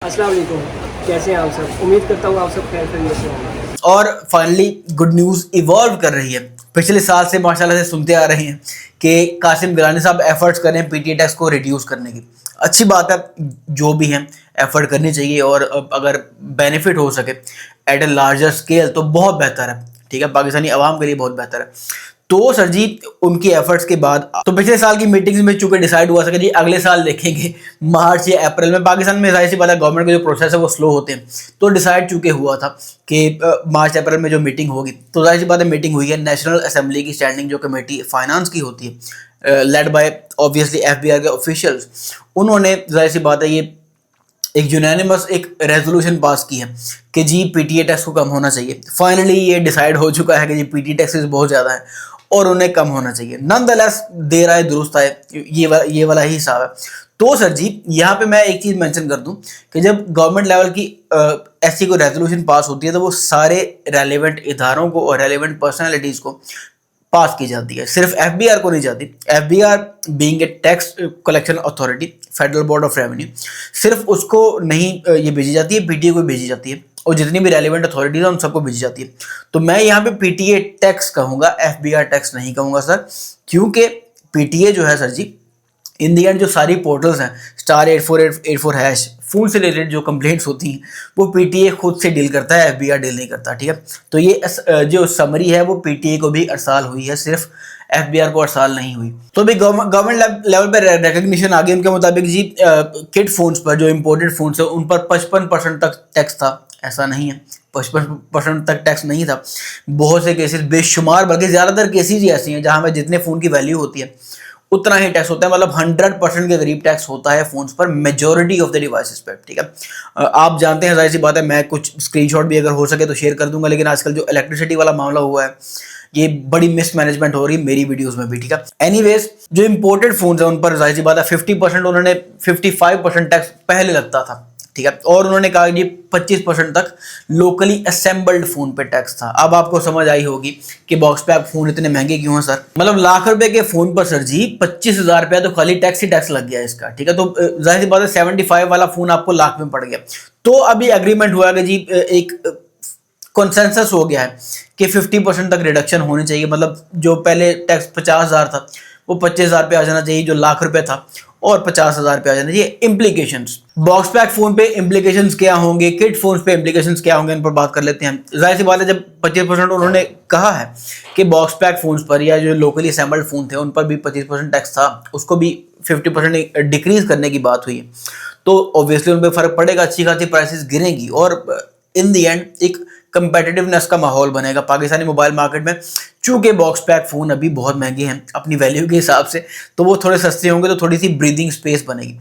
अस्सलाम वालेकुम। कैसे हैं आप सब? उम्मीद करता हूँ आप सब खैर खैरियत से होंगे। और फाइनली गुड न्यूज़ इवॉल्व कर रही है। पिछले साल से माशाल्लाह से सुनते आ रहे हैं कि कासिम गिलानी साहब एफर्ट्स कर रहे हैं पीटीए टैक्स को रिड्यूस करने की। अच्छी बात है, जो भी है एफर्ट करनी चाहिए और अगर बेनिफिट हो सके एट ए लार्जर स्केल तो बहुत बेहतर है। ठीक है, पाकिस्तानी अवाम के लिए बहुत बेहतर है। तो सर जी, उनकी एफर्ट्स के बाद तो पिछले साल की मीटिंग्स में चूंकि डिसाइड हुआ सके जी अगले साल देखेंगे मार्च या अप्रैल में। पाकिस्तान में जाहिर सी बात है गवर्नमेंट के जो प्रोसेस है वो स्लो होते हैं, तो डिसाइड चूंकि हुआ था कि मार्च अप्रैल में जो मीटिंग होगी, तो जाहिर सी बात है मीटिंग हुई है नेशनल असेंबली की स्टैंडिंग जो कमेटी फाइनेंस की होती है, लेड बाय ऑब्वियसली एफबीआर के ऑफिशियल्स। उन्होंने जाहिर सी बात है ये एक यूनानिमस एक रेजोल्यूशन पास की है कि जी पीटीए टैक्स को कम होना चाहिए। फाइनली ये डिसाइड हो चुका है कि जी पीटीए टैक्सेस बहुत ज़्यादा है और उन्हें कम होना चाहिए। नॉनदलेस देर आए दुरुस्त आए, ये वाला ही हिसाब है। तो सर जी, यहाँ पे मैं एक चीज़ मेंशन कर दूं कि जब गवर्नमेंट लेवल की ऐसी कोई रेजोल्यूशन पास होती है तो वो सारे रेलिवेंट इदारों को और रेलिवेंट पर्सनैलिटीज़ को पास की जाती है, सिर्फ एफबीआर को नहीं जाती। FBR being a tax collection authority, federal board of revenue, सिर्फ उसको नहीं ये भेजी जाती है, पीटीए को भेजी जाती है और जितनी भी रेलिवेंट अथॉरिटीज है उन सबको भेजी जाती है। तो मैं यहाँ पे पीटीए टैक्स कहूँगा, एफबीआर टैक्स नहीं कहूँगा सर, क्योंकि पीटीए जो है sir ji, in the and जो सारी पोर्टल्स हैं *8484# फोन से रिलेटेड जो कंप्लेंट्स होती हैं वो पीटीए खुद से डील करता है, एफबीआर डील नहीं करता। ठीक है, तो ये जो समरी है वो पीटीए को भी अरसाल हुई है, सिर्फ एफबीआर को अरसाल नहीं हुई। तो भी गवर्नमेंट लेवल पर रिकग्निशन आ गई उनके मुताबिक जी। किड फोन्स पर जो इम्पोर्टेड फोन्स है उन पर 55% तक टैक्स था। ऐसा नहीं है 55% तक टैक्स नहीं था। बहुत से केसेस, बेशुमार बल्कि ज़्यादातर केसेज ही ऐसी हैं जहाँ पर जितने फ़ोन की वैल्यू होती है उतना ही टैक्स होता है, मतलब 100% के करीब टैक्स होता है फोन्स पर, मेजॉरिटी ऑफ द डिवाइसेस पर। ठीक है, आप जानते हैं, जाहिर सी बात है, मैं कुछ स्क्रीनशॉट भी अगर हो सके तो शेयर कर दूंगा, लेकिन आजकल जो इलेक्ट्रिसिटी वाला मामला हुआ है ये बड़ी मिसमैनेजमेंट हो रही है मेरी वीडियोस में भी। ठीक है, एनीवेज जो इंपोर्टेड फोन्स है उन पर जाहिर सी बात है 50%, उन्होंने 55% टैक्स पहले लगता था। ठीक है, और उन्होंने कहा कि 25% तक लोकली असेंबल्ड फोन पे टैक्स था। अब आपको समझ आई होगी कि बॉक्स पैक फोन इतने महंगे क्यों हैं सर। मतलब लाख रुपए के फोन पर सर जी 25,000 रुपया तो खाली टैक्स ही टैक्स लग गया इसका। ठीक है, तो जाहिर सी बात है 75 वाला फोन आपको लाख में पड़ गया। तो अभी एग्रीमेंट हुआ कि जी एक कंसेंसस हो गया है कि 50% तक रिडक्शन होनी चाहिए। मतलब जो पहले टैक्स 50,000 था वो 25,000 पे आ जाना चाहिए, जो लाख रुपए था, और 50,000 पे आ जाना चाहिए। इम्प्लीकेशंस बॉक्स पैक फोन पे इम्प्लीकेशंस क्या होंगे, किड फोन पे इम्प्लीकेशंस क्या होंगे, इन पर बात कर लेते हैं। जाहिर सी बात है जब 25% उन्होंने कहा है कि बॉक्स पैक फोन पर या जो लोकली असेंबल्ड फोन थे उन पर भी 25% टैक्स था, उसको भी 50% डिक्रीज करने की बात हुई है, तो ऑब्वियसली उन पर फर्क पड़ेगा, अच्छी खासी प्राइसेस गिरेंगी और इन दी एंड एक कंपेटिटिवनेस का माहौल बनेगा पाकिस्तानी मोबाइल मार्केट में। चूंकि बॉक्स पैक फ़ोन अभी बहुत महंगे हैं अपनी वैल्यू के हिसाब से, तो वो थोड़े सस्ते होंगे तो थोड़ी सी ब्रीदिंग स्पेस बनेगी।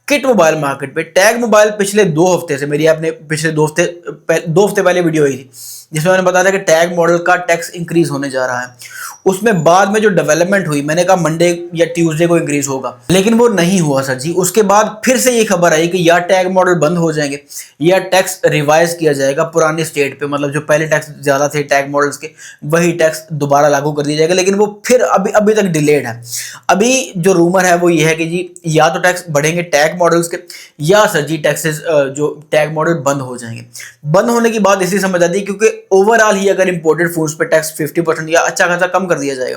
किट मोबाइल मार्केट पे टैग मोबाइल पिछले 2 हफ्ते से, मेरी आपने पिछले 2 हफ्ते पहले वीडियो आई थी जिसमें मैंने बताया था कि टैग मॉडल का टैक्स इंक्रीज होने जा रहा है। उसमें बाद में जो डेवलपमेंट हुई, मैंने कहा मंडे या ट्यूसडे को इंक्रीज होगा, लेकिन वो नहीं हुआ सर जी। उसके बाद फिर से ये खबर आई कि या टैग मॉडल बंद हो जाएंगे या टैक्स रिवाइज किया जाएगा पुरानी स्टेट पे, मतलब जो पहले टैक्स ज़्यादा थे टैग मॉडल्स के वही टैक्स दोबारा लागू कर दिया जाएगा, लेकिन वो फिर अभी तक डिलेड है। अभी जो रूमर है वो ये है कि जी या तो टैक्स बढ़ेंगे टैग मॉडल्स के, या सर जी टैक्सेस जो टैग मॉडल बंद हो जाएंगे। बंद होने की बात इसलिए समझ आती है क्योंकि ओवरऑल ही अगर इंपोर्टेड फूड्स पे टैक्स 50% या अच्छा खासा कम कर दिया जाएगा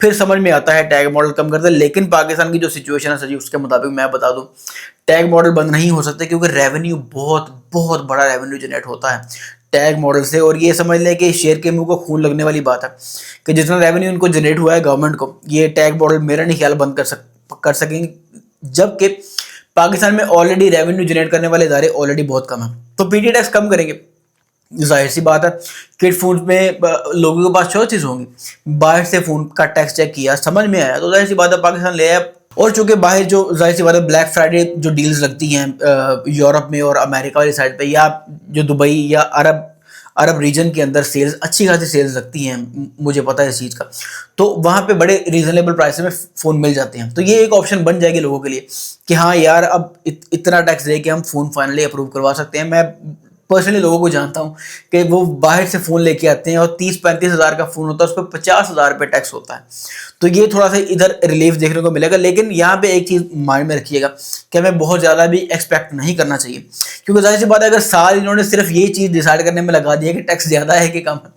फिर समझ में आता है टैग मॉडल कम करते हैं। लेकिन पाकिस्तान की जो सिचुएशन है सर जी उसके मुताबिक मैं बता दूं टैग मॉडल बंद नहीं हो सकते, क्योंकि रेवेन्यू बहुत बहुत बड़ा रेवेन्यू जनरेट होता है टैग मॉडल से। और ये समझ लें कि शेर के मुंह को खून लगने वाली बात है कि जितना रेवेन्यू इनको जनरेट हुआ है गवर्नमेंट को, ये टैग मॉडल मेरा नहीं ख्याल बंद कर सकेंगे, जबकि पाकिस्तान में ऑलरेडी रेवेन्यू जनरेट करने वाले इदारे ऑलरेडी बहुत कम है। तो पीटी टैक्स कम करेंगे, जाहिर सी बात है किड फोन में लोगों के पास चॉइसेस होंगी। बाहर से फोन का टैक्स चेक किया, समझ में आया तो जाहिर सी बात है पाकिस्तान ले आया। और चूंकि बाहर जो जाहिर सी बात है ब्लैक फ्राइडे जो डील्स लगती हैं यूरोप में और अमेरिका वाली साइड पे, या जो दुबई या अरब रीजन के अंदर सेल्स अच्छी खासी सेल्स लगती हैं, मुझे पता है इस चीज़ का, तो वहाँ पे बड़े रीजनेबल प्राइस में फ़ोन मिल जाते हैं। तो ये एक ऑप्शन बन जाएगी लोगों के लिए कि हाँ यार अब इतना टैक्स दे के हम फ़ोन फाइनली अप्रूव करवा सकते हैं। मैं पर्सनली लोगों को जानता हूँ कि वो बाहर से फ़ोन लेके आते हैं और 30-35 हज़ार का फ़ोन होता है, उस पर 50,000 रुपये टैक्स होता है। तो ये थोड़ा सा इधर रिलीफ देखने को मिलेगा। लेकिन यहाँ पे एक चीज़ माइंड में रखिएगा कि हमें बहुत ज़्यादा भी एक्सपेक्ट नहीं करना चाहिए, क्योंकि जाहिर सी बात है अगर साल इन्होंने सिर्फ ये चीज़ डिसाइड करने में लगा दिया कि टैक्स ज़्यादा है कि कम है,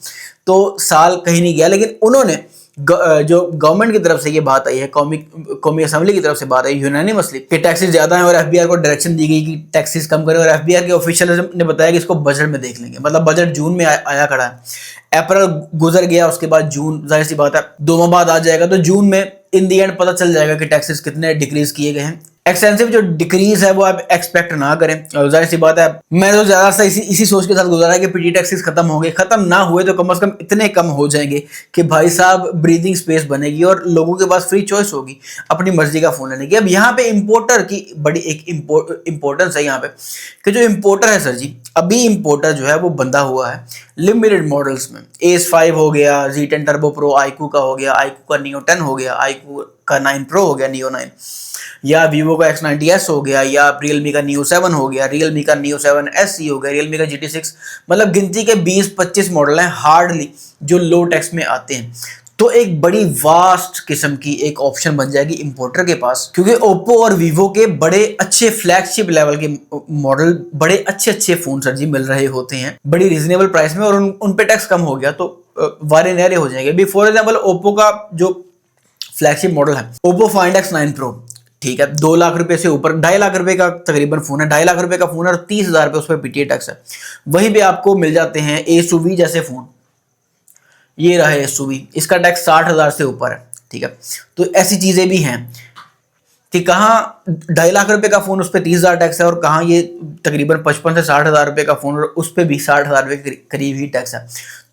तो साल कहीं नहीं गया। लेकिन उन्होंने जो गवर्नमेंट की तरफ से ये बात आई है, कौमी असेंबली की तरफ से बात आई यूनानिमसली कि टैक्सेस ज़्यादा हैं और एफबीआर को डायरेक्शन दी गई कि टैक्सेस कम करें, और एफबीआर के ऑफिशियल ने बताया कि इसको बजट में देख लेंगे। मतलब बजट जून में आया खड़ा है, अप्रैल गुजर गया, उसके बाद जून, जाहिर सी बात है 2 माह बाद आ जाएगा, तो जून में इन दी एंड पता चल जाएगा कि टैक्सेस कितने डिक्रीज किए गए हैं। एक्सटेंसिव जो डिक्रीज है वो आप एक्सपेक्ट ना करें। और जाहिर सी बात है मैं तो ज़्यादा सा इसी सोच के साथ गुजारा कि पीटी टैक्सेस खत्म होंगे, खत्म ना हुए तो कम से कम इतने कम हो जाएंगे कि भाई साहब ब्रीदिंग स्पेस बनेगी और लोगों के पास फ्री चॉइस होगी अपनी मर्जी का फ़ोन लेने की। अब यहाँ पे इम्पोर्टर की बड़ी एक इम्पोर्टेंस है यहाँ पे कि जो इम्पोर्टर है सर जी, अभी इम्पोर्टर जो है वो बंधा हुआ है लिमिटेड मॉडल्स में। एस5 हो गया, Z10 टर्बो प्रो आईक्यू का हो गया, आईक्यू का नियो 10 हो गया, आईक्यू का 9 प्रो हो गया, नियो 9, या वीवो का X90s हो गया, या रियलमी का नियो 7 हो गया, रियलमी का नियो 7 SE हो गया, रियलमी का GT6। मतलब गिनती के 20-25 मॉडल हैं हार्डली जो लो टैक्स में आते हैं। तो एक बड़ी वास्ट किस्म की एक ऑप्शन बन जाएगी इंपोर्टर के पास, क्योंकि ओप्पो और वीवो के बड़े अच्छे फ्लैगशिप लेवल के मॉडल, बड़े अच्छे फोन सर जी मिल रहे होते हैं बड़ी रीजनेबल प्राइस में, और उन पे टैक्स कम हो गया तो वारे नहरे हो जाएंगे। अभी फॉर एग्जाम्पल ओप्पो का जो फ्लैगशिप मॉडल है ओप्पो फाइंड X9 प्रो, ठीक है, 2 लाख रुपए से ऊपर, 2.5 लाख रुपए का तकरीबन फोन है, 2.5 लाख रुपए का फोन है और 30,000 रुपये उस पर पीटीए टैक्स है। वहीं पे आपको मिल जाते हैं एसयूवी जैसे फोन, ये रहा एसयूवी, इसका टैक्स 60,000 से ऊपर है, ठीक है। तो ऐसी चीजें भी हैं कि कहाँ 2.5 लाख रुपए का फोन उस पर 30,000 टैक्स है, और कहाँ ये तकरीबन 55 से 60,000 रुपए का फोन और उस पर भी 60,000 रुपए के करीब ही टैक्स है।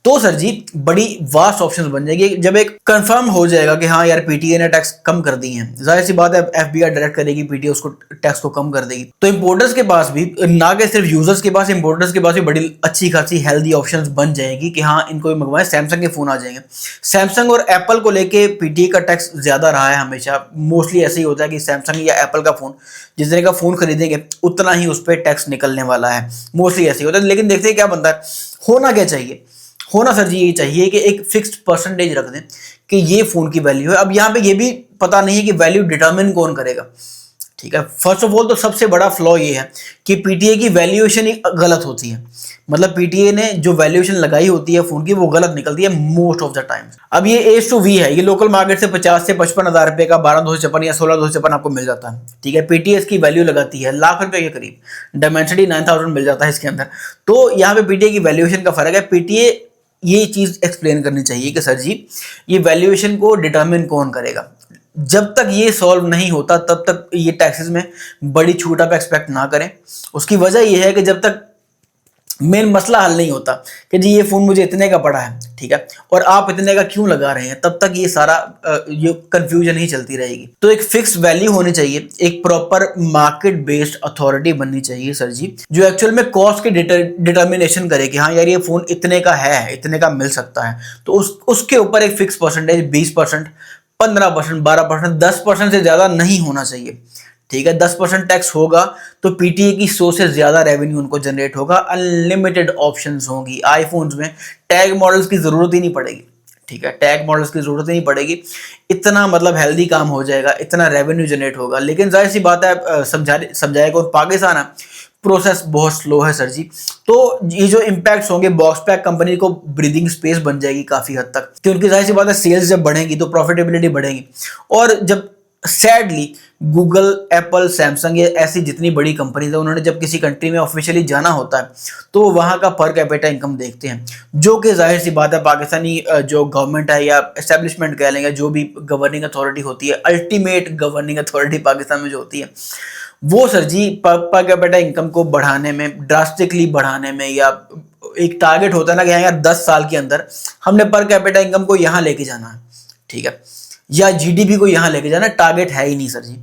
तो सर जी बड़ी वास्ट ऑप्शंस बन जाएगी जब एक कंफर्म हो जाएगा कि हाँ यार पीटीए ने टैक्स कम कर दी है। जाहिर सी बात है एफबीआर डायरेक्ट करेगी, पीटीए उसको टैक्स को कम कर देगी। तो इंपोर्टर्स के पास भी, ना कि सिर्फ यूजर्स के पास, इंपोर्टर्स के पास भी बड़ी अच्छी खासी हेल्दी ऑप्शंस बन जाएगी कि हाँ इनको भी मंगवाएं। सैमसंग के फोन आ जाएंगे। सैमसंग और एप्पल को लेके पीटीए का टैक्स ज्यादा रहा है हमेशा, मोस्टली ऐसे ही होता है कि सैमसंग या एप्पल का फोन जितने का फोन खरीदेंगे उतना ही उस पर टैक्स निकलने वाला है, मोस्टली ऐसे ही होता है। लेकिन देखते हैं क्या बनता है। होना क्या चाहिए, होना सर जी ये चाहिए कि एक फिक्स्ड परसेंटेज रख दें कि ये फोन की वैल्यू है। अब यहाँ पे ये भी पता नहीं है कि वैल्यू डिटरमिन कौन करेगा, ठीक है। फर्स्ट ऑफ ऑल तो सबसे बड़ा फ्लॉ ये है कि पीटीए की वैल्यूएशन ही गलत होती है। मतलब पीटीए ने जो वैल्यूएशन लगाई होती है फोन की वो गलत निकलती है मोस्ट ऑफ द टाइम्स। अब ये एस2वी है, ये लोकल मार्केट से 50 से 55,000 रुपए का 12,256 या 16,256 आपको मिल जाता है, ठीक है। पीटीए इसकी वैल्यू लगाती है लाख रुपए के करीब, डायमेंसिटी 9,000 मिल जाता है इसके अंदर। तो यहाँ पे पीटीए की वैल्यूएशन का फर्क है। पीटीए ये चीज एक्सप्लेन करनी चाहिए कि सर जी ये वैल्यूएशन को डिटरमिन कौन करेगा। जब तक ये सॉल्व नहीं होता तब तक ये टैक्सेस में बड़ी छूट आप एक्सपेक्ट ना करें। उसकी वजह यह है कि जब तक मेन मसला हल नहीं होता कि जी ये फोन मुझे इतने का पड़ा है, ठीक है, और आप इतने का क्यों लगा रहे हैं, तब तक ये सारा ये कंफ्यूजन ही चलती रहेगी। तो एक फिक्स वैल्यू होनी चाहिए, एक प्रॉपर मार्केट बेस्ड अथॉरिटी बननी चाहिए सर जी, जो एक्चुअल में कॉस्ट की डिटर्मिनेशन करे कि हाँ यार ये फोन इतने का है, इतने का मिल सकता है। तो उसके ऊपर एक फिक्स परसेंटेज 20%, 15%, 12%, 10% से ज्यादा नहीं होना चाहिए, ठीक है। 10% टैक्स होगा तो पीटीए की 100 से ज्यादा रेवेन्यू उनको जनरेट होगा। अनलिमिटेड ऑप्शंस होंगी। आईफोन्स में टैग मॉडल्स की जरूरत ही नहीं पड़ेगी, ठीक है, टैग मॉडल्स की जरूरत ही नहीं पड़ेगी। इतना मतलब हेल्दी काम हो जाएगा, इतना रेवेन्यू जनरेट होगा। लेकिन जाहिर सी बात है समझाएगा और पाकिस्तान है, प्रोसेस बहुत स्लो है सर जी। तो ये जो इम्पैक्ट्स होंगे, बॉक्स पैक कंपनी को ब्रीदिंग स्पेस बन जाएगी काफी हद तक, क्योंकि जाहिर सी बात है सेल्स जब बढ़ेगी तो प्रॉफिटेबिलिटी बढ़ेगी। और जब सैडली गूगल, एप्पल, सैमसंग, ये ऐसी जितनी बड़ी कंपनीज है, उन्होंने जब किसी कंट्री में ऑफिशियली जाना होता है तो वहाँ का पर कैपिटा इनकम देखते हैं, जो कि जाहिर सी बात है पाकिस्तानी जो गवर्नमेंट है या एस्टेब्लिशमेंट कह लेंगे, जो भी गवर्निंग अथॉरिटी होती है, अल्टीमेट गवर्निंग अथॉरिटी पाकिस्तान में जो होती है, वो सर जी पर कैपिटा इनकम को बढ़ाने में, ड्रास्टिकली बढ़ाने में, या एक टारगेट होता है ना कि हाँ यार 10 साल के अंदर हमने पर कैपिटा इनकम को यहाँ लेके जाना है, ठीक है, या जीडीपी को यहाँ लेके जाना, टारगेट है ही नहीं सर जी।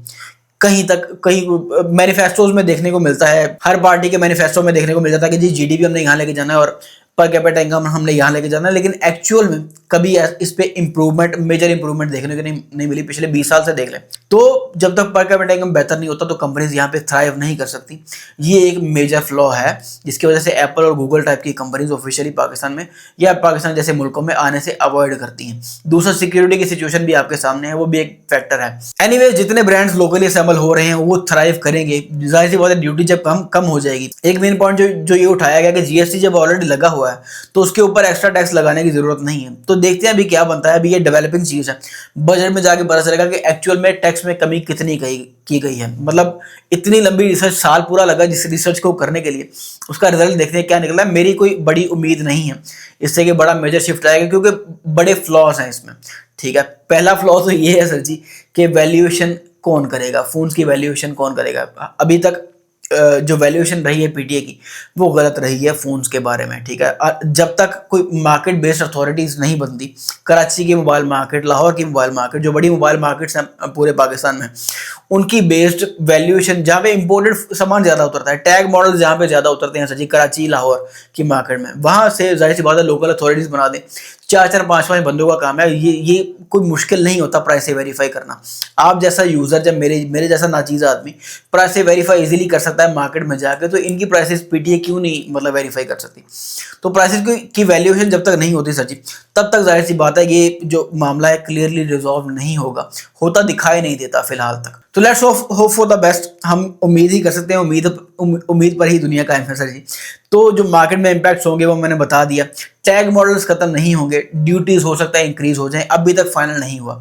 कहीं मैनिफेस्टोज में देखने को मिलता है, हर पार्टी के मैनिफेस्टो में देखने को मिल जाता है कि जी जीडीपी हमने यहाँ लेके जाना है और पर कैपिटा इनकम हमने यहाँ लेके जाना है, लेकिन एक्चुअल में कभी इस पे इम्प्रूवमेंट, मेजर इंप्रूवमेंट देखने को नहीं मिली। पिछले 20 साल से देख लें तो जब तक पर कैपिटा इनकम बेहतर नहीं होता तो कंपनीज यहाँ पे थ्राइव नहीं कर सकती। ये एक मेजर फ्लॉ है जिसकी वजह से एप्पल और गूगल टाइप की कंपनीज ऑफिशियली पाकिस्तान में या पाकिस्तान जैसे मुल्कों में आने से अवॉइड करती हैं। दूसरा, सिक्योरिटी की सिचुएशन भी आपके सामने है, वो भी एक फैक्टर है। एनीवेज, जितने ब्रांड्स लोकली असेंबल हो रहे हैं वो थ्राइव करेंगे। जाहिर सी बात है, ड्यूटी जब कम हो जाएगी। एक मेन पॉइंट जो ये उठाया गया कि जीएसटी जब ऑलरेडी लगा हुआ है तो उसके ऊपर एक्स्ट्रा टैक्स लगाने की जरूरत नहीं है। तो देखते हैं अभी क्या बनता है। अभी ये डेवलपिंग चीज है, बजट में जाके पता चलेगा कि एक्चुअल में टैक्स में कमी कितनी की गई है। मतलब इतनी लंबी रिसर्च, साल पूरा लगा जिस रिसर्च को करने के लिए, उसका रिजल्ट देखते हैं क्या निकला है। मेरी कोई बड़ी उम्मीद नहीं है इससे कि बड़ा मेजर शिफ्ट आएगा, क्योंकि बड़े फ्लॉज हैं इसमें। ठीक है, पहला फ्लॉ तो ये है सर जी कि वैल्यूएशन कौन करेगा, फोन्स की वैल्यूएशन कौन करेगा। अभी तक जो वैल्यूएशन रही है पीटीए की वो गलत रही है फोन्स के बारे में। ठीक है, जब तक कोई मार्केट बेस्ड अथॉरिटीज नहीं बनती, कराची की मोबाइल मार्केट, लाहौर की मोबाइल मार्केट, जो बड़ी मोबाइल मार्केट्स हैं पूरे पाकिस्तान में, उनकी बेस्ड वैल्यूएशन जहाँ पे इंपोर्टेड सामान ज़्यादा उतरता है, टैग मॉडल जहाँ पे ज़्यादा उतरते हैं सर जी, कराची लाहौर की मार्केट में, वहाँ से जाहिर सी बात है लोकल अथॉरिटीज़ बना दें। 4-4, 5-5 बंदों का काम है। ये कोई मुश्किल नहीं होता प्राइस से वेरीफाई करना। आप जैसा यूज़र, जब मेरे जैसा नाचीज़ आदमी प्राइस से वेरीफाई इजीली कर सकता है मार्केट में जाकर, तो इनकी प्राइसेस पीटीए क्यों नहीं मतलब वेरीफाई कर सकती। तो प्राइसेस की वैल्यूएशन जब तक नहीं होती सर जी, तब तक जाहिर सी बात है ये जो मामला है क्लियरली रिजॉल्व नहीं होगा, होता दिखाई नहीं देता फिलहाल तक। तो let's hope for the best. हम उम्मीद ही कर सकते हैं, उम्मीद पर ही दुनिया कायम है सर जी। तो जो मार्केट में इम्पैक्ट्स होंगे वो मैंने बता दिया। टैग मॉडल्स खत्म नहीं होंगे, ड्यूटीज हो सकता है इंक्रीज हो जाए, अभी तक फाइनल नहीं हुआ।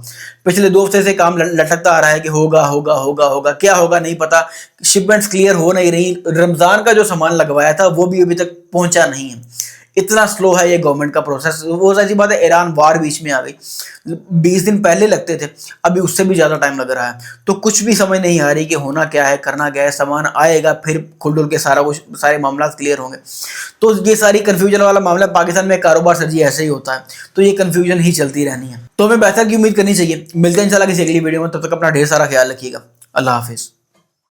पिछले 2 हफ्ते से काम लटकता आ रहा है कि होगा, क्या होगा नहीं पता। शिपमेंट्स क्लियर हो नहीं रही। रमजान का जो सामान लगवाया था वो भी अभी तक पहुंचा नहीं है। इतना स्लो है ये गवर्नमेंट का प्रोसेस। वो ऐसी बात है, ईरान वार बीच में आ गई, 20 दिन पहले लगते थे, अभी उससे भी ज़्यादा टाइम लग रहा है। तो कुछ भी समझ नहीं आ रही कि होना क्या है, करना क्या है। सामान आएगा फिर खुल के सारे मामला क्लियर होंगे। तो ये सारी कन्फ्यूजन वाला मामला, पाकिस्तान में कारोबार सर जी ऐसे ही होता है, तो ये कन्फ्यूजन ही चलती रहनी है। तो हमें बेहतर की उम्मीद करनी चाहिए। मिलते हैं इंशाल्लाह किसी अगली वीडियो में, तब तक अपना ढेर सारा ख्याल रखिएगा। अल्लाह हाफिज़।